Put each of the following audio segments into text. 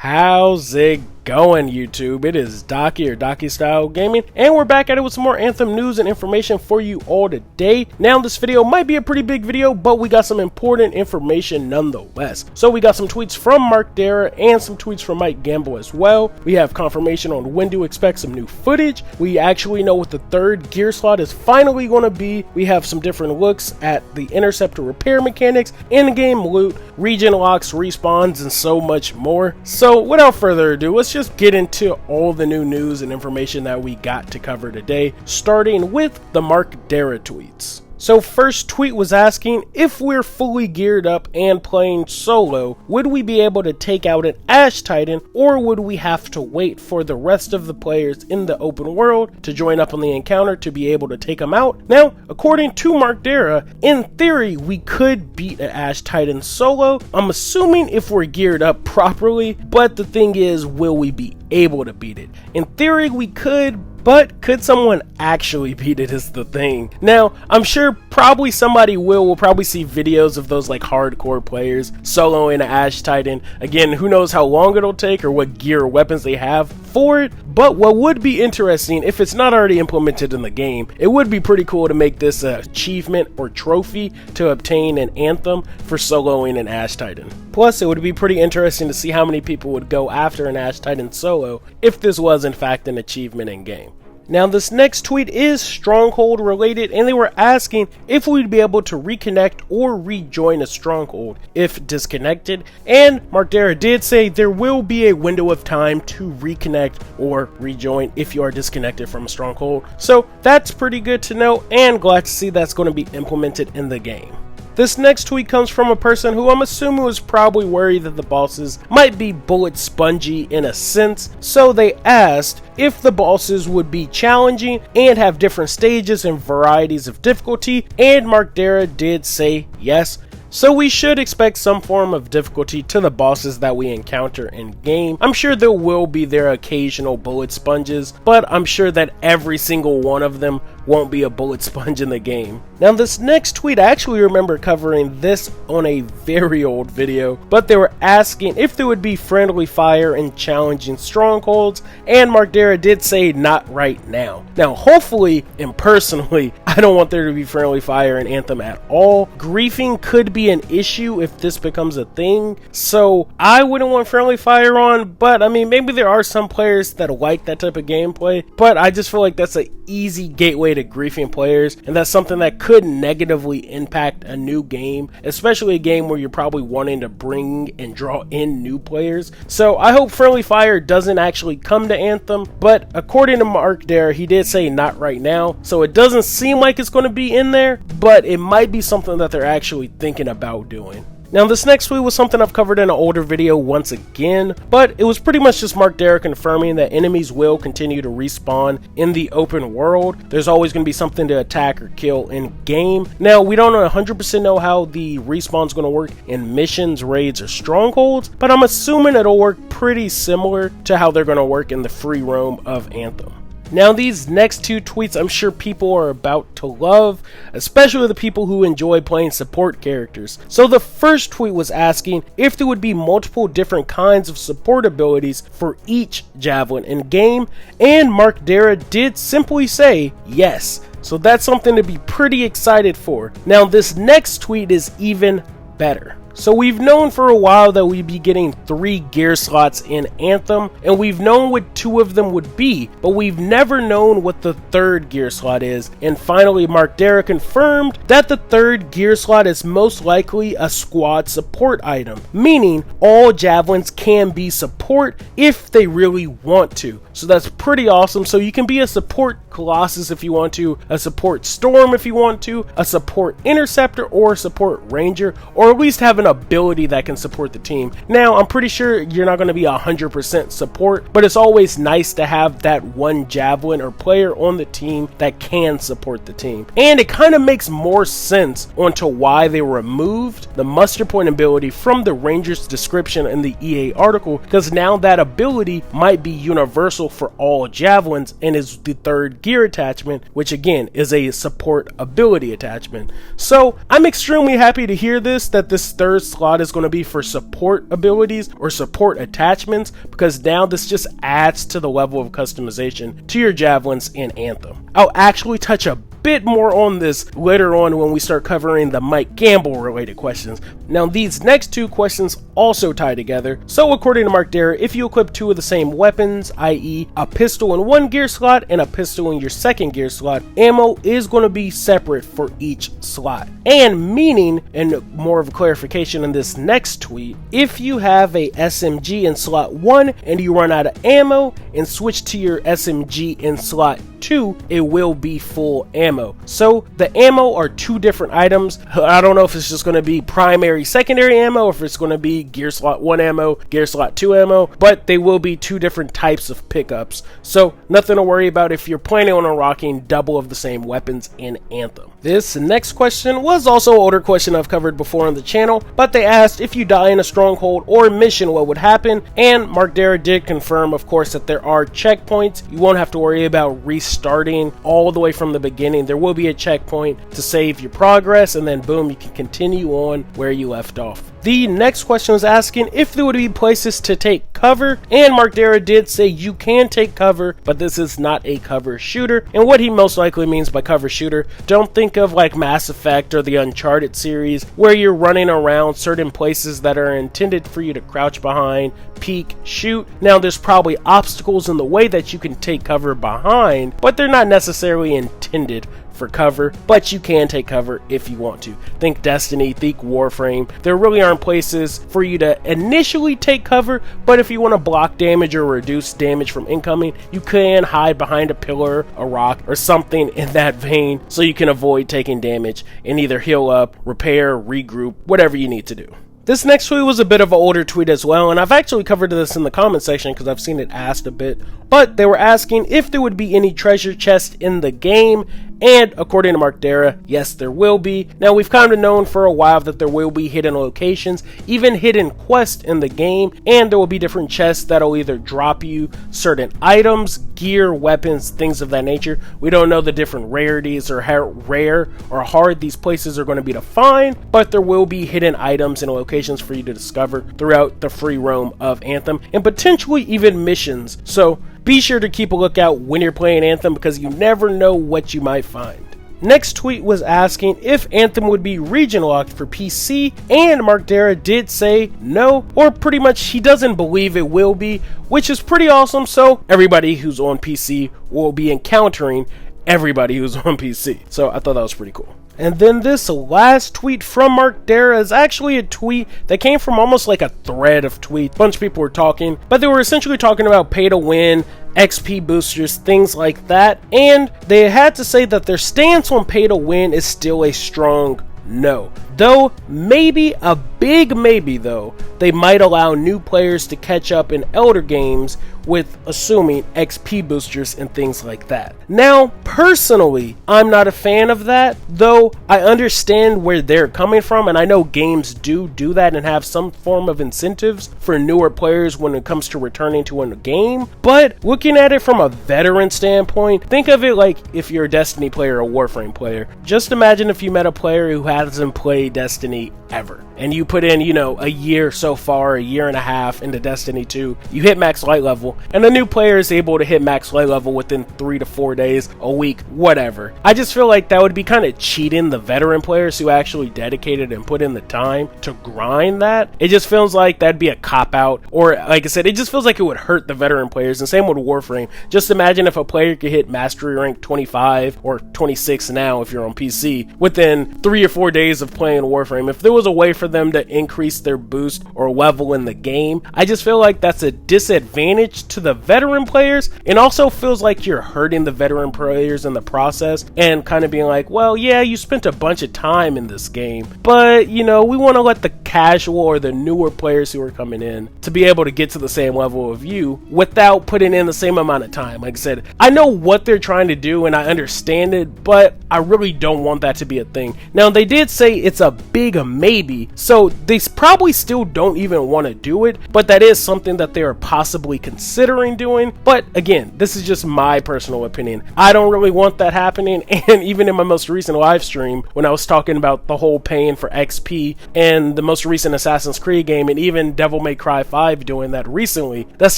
How's it going, YouTube? It is Docky or Docky Style Gaming, and we're back at it with some more Anthem news and information for you all today. Now, this video might be a pretty big video, but we got some important information nonetheless. So we got some tweets from Mark Darrah and some tweets from Mike Gamble as well. We have confirmation on when to expect some new footage. We actually know what the third gear slot is finally going to be. We have some different looks at the Interceptor repair mechanics, in-game loot, region locks, respawns, and so much more. So without further ado, let's just get into all the new news and information that we got to cover today, starting with the Mark Darrah tweets. So first tweet was asking if we're fully geared up and playing solo, would we be able to take out an Ash Titan, or would we have to wait for the rest of the players in the open world to join up on the encounter to be able to take them out? Now, according to Mark Darrah, in theory we could beat an Ash Titan solo. I'm assuming if we're geared up properly, but the thing is, will we be able to beat it? In theory we could, but could someone actually beat it is the thing. Now, I'm sure probably somebody will probably see videos of those like hardcore players soloing an Ash Titan. Again, who knows how long it'll take or what gear or weapons they have for it, but what would be interesting, if it's not already implemented in the game, it would be pretty cool to make this an achievement or trophy to obtain an Anthem for soloing an Ash Titan. Plus, it would be pretty interesting to see how many people would go after an Ash Titan solo if this was in fact an achievement in game. Now, this next tweet is Stronghold related, and they were asking if we'd be able to reconnect or rejoin a Stronghold if disconnected, and Mark Darrah did say there will be a window of time to reconnect or rejoin if you are disconnected from a Stronghold. So that's pretty good to know, and glad to see that's going to be implemented in the game. This next tweet comes from a person who I'm assuming was probably worried that the bosses might be bullet spongy in a sense, so they asked if the bosses would be challenging and have different stages and varieties of difficulty, and Mark Darrah did say yes. So we should expect some form of difficulty to the bosses that we encounter in game. I'm sure there will be their occasional bullet sponges, but I'm sure that every single one of them won't be a bullet sponge in the game. Now, this next tweet, I actually remember covering this on a very old video, but they were asking if there would be friendly fire and challenging strongholds, and Mark Darrah did say not right now. Now, hopefully, and personally, I don't want there to be friendly fire in Anthem at all. Griefing could be an issue if this becomes a thing, so I wouldn't want friendly fire on, but I mean, maybe there are some players that like that type of gameplay, but I just feel like that's an easy gateway to griefing players, and that's something that could negatively impact a new game, especially a game where you're probably wanting to bring and draw in new players. So I hope friendly fire doesn't actually come to Anthem, but according to Mark Darrah, he did say not right now, so it doesn't seem like it's going to be in there, but it might be something that they're actually thinking about doing. Now, this next tweet was something I've covered in an older video once again, but it was pretty much just Mark Darrah confirming that enemies will continue to respawn in the open world. There's always going to be something to attack or kill in game. Now, we don't 100% know how the respawn's going to work in missions, raids, or strongholds, but I'm assuming it'll work pretty similar to how they're going to work in the free roam of Anthem. Now, these next two tweets I'm sure people are about to love, especially the people who enjoy playing support characters. So the first tweet was asking if there would be multiple different kinds of support abilities for each Javelin in game, and Mark Darrah did simply say yes. So that's something to be pretty excited for. Now, this next tweet is even better. So we've known for a while that we'd be getting 3 gear slots in Anthem, and we've known what 2 of them would be, but we've never known what the 3rd gear slot is, and finally Mark Darrah confirmed that the 3rd gear slot is most likely a squad support item, meaning all Javelins can be support if they really want to. So that's pretty awesome. So you can be a support Colossus if you want to, a support Storm if you want to, a support Interceptor, or a support Ranger, or at least have an ability that can support the team. Now, I'm pretty sure you're not going to be 100% support, but it's always nice to have that one Javelin or player on the team that can support the team. And it kind of makes more sense onto why they removed the muster point ability from the Ranger's description in the EA article, because now that ability might be universal for all Javelins and is the third gear attachment, which again is a support ability attachment. So I'm extremely happy to hear that this third slot is going to be for support abilities or support attachments, because now this just adds to the level of customization to your Javelins in Anthem. I'll actually touch a bit more on this later on when we start covering the Mike Gamble related questions. Now these next two questions also tie together. So according to Mark Darrah, if you equip two of the same weapons, i.e. a pistol in one gear slot and a pistol in your second gear slot, ammo is going to be separate for each slot. And meaning, and more of a clarification in this next tweet, if you have a SMG in slot 1 and you run out of ammo and switch to your SMG in slot 2, it will be full ammo. So the ammo are two different items. I don't know if it's just going to be primary, secondary ammo, or if it's going to be gear slot 1 ammo, gear slot 2 ammo, but they will be two different types of pickups. So nothing to worry about if you're planning on unlocking double of the same weapons in Anthem. This next question was also an older question I've covered before on the channel, but they asked if you die in a stronghold or mission, what would happen? And Mark Darrah did confirm, of course, that there are checkpoints. You won't have to worry about restarting all the way from the beginning. There will be a checkpoint to save your progress, and then boom, you can continue on where you left off. The next question was asking if there would be places to take cover, and Mark Darrah did say you can take cover, but this is not a cover shooter. And what he most likely means by cover shooter, don't think of like Mass Effect or the Uncharted series where you're running around certain places that are intended for you to crouch behind, peek, shoot. Now there's probably obstacles in the way that you can take cover behind, but they're not necessarily intended for cover, but you can take cover if you want to. Think Destiny, think Warframe. There really aren't places for you to initially take cover, but if you want to block damage or reduce damage from incoming, you can hide behind a pillar, a rock, or something in that vein so you can avoid taking damage and either heal up, repair, regroup, whatever you need to do. This next tweet was a bit of an older tweet as well, and I've actually covered this in the comment section because I've seen it asked a bit, but they were asking if there would be any treasure chest in the game, and according to Mark Darrah, yes, there will be. Now, we've kind of known for a while that there will be hidden locations, even hidden quests in the game, and there will be different chests that'll either drop you certain items, gear, weapons, things of that nature. We don't know the different rarities or how rare or hard these places are going to be to find, but there will be hidden items and locations for you to discover throughout the free roam of Anthem, and potentially even missions. So be sure to keep a lookout when you're playing Anthem because you never know what you might find. Next tweet was asking if Anthem would be region locked for PC, and Mark Darrah did say no, or pretty much he doesn't believe it will be, which is pretty awesome. So everybody who's on PC will be encountering everybody who's on PC. So I thought that was pretty cool. And then this last tweet from Mark Darrah is actually a tweet that came from almost like a thread of tweets. A bunch of people were talking, but they were essentially talking about pay to win, XP boosters, things like that. And they had to say that their stance on pay to win is still a strong no. Though, maybe, a big maybe though, they might allow new players to catch up in elder games with assuming XP boosters and things like that. Now, personally, I'm not a fan of that, though I understand where they're coming from, and I know games do that and have some form of incentives for newer players when it comes to returning to a game. But looking at it from a veteran standpoint, think of it like if you're a Destiny player or a Warframe player. Just imagine if you met a player who hasn't played Destiny ever, and you put in, a year so far, a year and a half into Destiny 2, you hit max light level, and a new player is able to hit max light level within 3 to 4 days, a week, whatever. I just feel like that would be kind of cheating the veteran players who actually dedicated and put in the time to grind that. It just feels like that'd be a cop-out, or like I said, it just feels like it would hurt the veteran players, and same with Warframe. Just imagine if a player could hit mastery rank 25 or 26 now if you're on PC within 3 or 4 days of playing Warframe. If there was a way for them to increase their boost or level in the game, I just feel like that's a disadvantage to the veteran players, and also feels like you're hurting the veteran players in the process and kind of being like, well, yeah, you spent a bunch of time in this game, but we want to let the casual or the newer players who are coming in to be able to get to the same level of you without putting in the same amount of time. Like I said, I know what they're trying to do and I understand it, but I really don't want that to be a thing. Now, they did say it's a big maybe, so they probably still don't even want to do it, but that is something that they are possibly considering doing. But again, this is just my personal opinion. I don't really want that happening, and even in my most recent live stream, when I was talking about the whole paying for XP and the most recent Assassin's Creed game, and even Devil May Cry 5 doing that recently, that's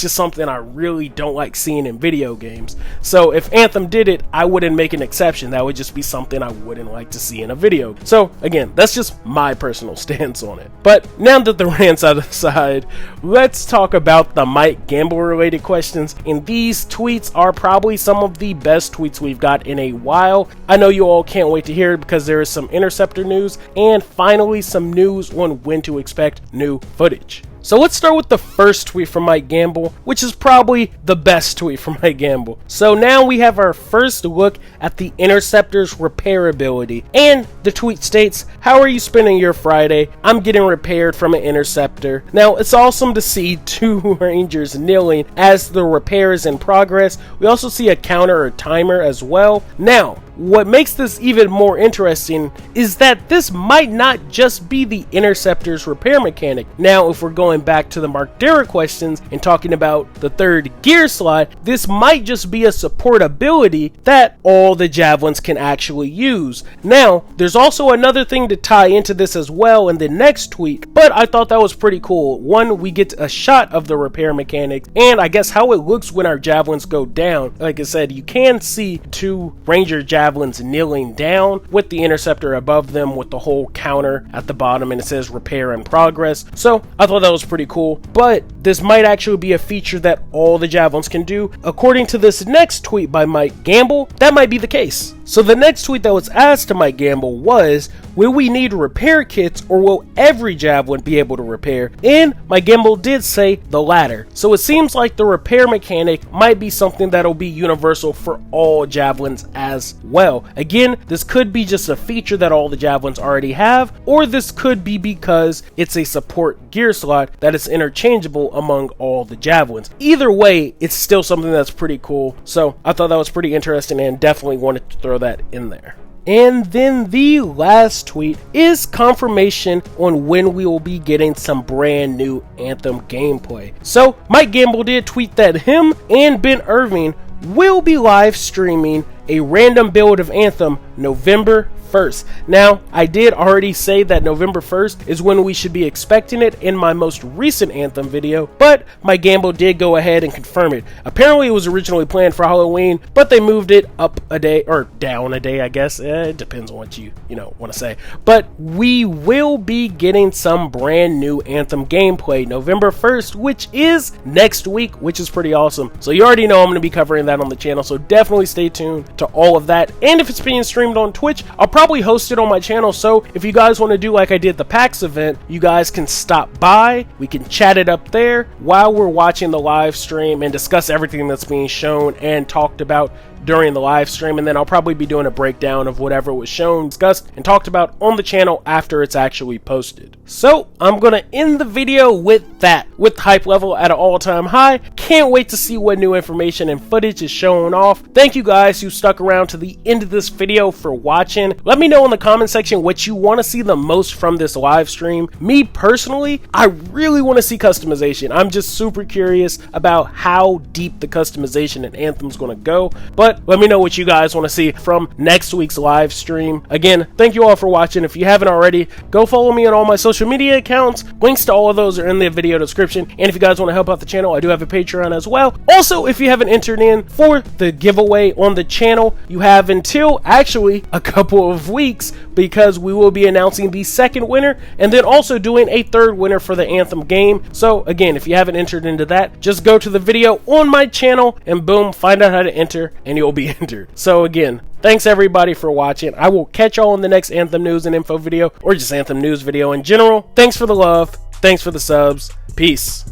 just something I really don't like seeing in video games. So if Anthem did it, I wouldn't make an exception. That would just be something I wouldn't like to see in a video. So again, that's just my personal stance on it. But now that the rants out of the side, let's talk about the Mike Gamble related questions, and these tweets are probably some of the best tweets we've got in a while. I know you all can't wait to hear it because there is some Interceptor news and finally some news on when to expect new footage. So let's start with the first tweet from Mike Gamble, which is probably the best tweet from Mike Gamble. So now we have our first look at the Interceptor's repairability, and the tweet states, "How are you spending your Friday? I'm getting repaired from an Interceptor." Now, it's awesome to see 2 Rangers kneeling as the repair is in progress. We also see a counter or timer as well. Now, what makes this even more interesting is that this might not just be the Interceptor's repair mechanic. Now, if we're going back to the Mark Darrah questions and talking about the 3rd gear slot, this might just be a support ability that all the Javelins can actually use. Now, there's also another thing to tie into this as well in the next tweet, but I thought that was pretty cool. One, we get a shot of the repair mechanics, and I guess how it looks when our Javelins go down. Like I said, you can see 2 Ranger Javelins kneeling down with the Interceptor above them with the whole counter at the bottom, and it says repair in progress. So I thought that was pretty cool, but this might actually be a feature that all the Javelins can do. According to this next tweet by Mike Gamble, that might be the case. So the next tweet that was asked to Mike Gamble was, will we need repair kits or will every Javelin be able to repair? And Mike Gamble did say the latter. So it seems like the repair mechanic might be something that'll be universal for all Javelins as well. Again, this could be just a feature that all the Javelins already have, or this could be because it's a support gear slot that is interchangeable among all the Javelins. Either way, it's still something that's pretty cool. So I thought that was pretty interesting and definitely wanted to throw that in there. And then the last tweet is confirmation on when we will be getting some brand new Anthem gameplay. So Mike Gamble did tweet that him and Ben Irving will be live streaming a random build of Anthem November 1st. Now, I did already say that November 1st is when we should be expecting it in my most recent Anthem video, but Mike Gamble did go ahead and confirm it. Apparently, it was originally planned for Halloween, but they moved it up a day, or down a day, I guess. It depends on what you want to say. But we will be getting some brand new Anthem gameplay November 1st, which is next week, which is pretty awesome. So you already know I'm going to be covering that on the channel, so definitely stay tuned to all of that. And if it's being streamed on Twitch, I'll probably host it on my channel, so if you guys want to do like I did the PAX event, you guys can stop by, we can chat it up there while we're watching the live stream and discuss everything that's being shown and talked about during the live stream, and then I'll probably be doing a breakdown of whatever was shown, discussed, and talked about on the channel after it's actually posted. So I'm gonna end the video with that, with hype level at an all-time high. Can't wait to see what new information and footage is showing off. Thank you guys who stuck around to the end of this video for watching. Let me know in the comment section what you want to see the most from this live stream. Me personally, I really want to see customization. I'm just super curious about how deep the customization in Anthem's gonna go, but let me know what you guys want to see from next week's live stream. Again, thank you all for watching. If you haven't already, go follow me on all my social media accounts. Links to all of those are in the video description. And if you guys want to help out the channel, I do have a Patreon as well. Also, if you haven't entered in for the giveaway on the channel, you have until actually a couple of weeks, because we will be announcing the second winner and then also doing a third winner for the Anthem game. So again, if you haven't entered into that, just go to the video on my channel and boom, find out how to enter and you'll be entered. So again, thanks everybody for watching. I will catch y'all in the next Anthem news and info video, or just Anthem news video in general. Thanks for the love. Thanks for the subs. Peace.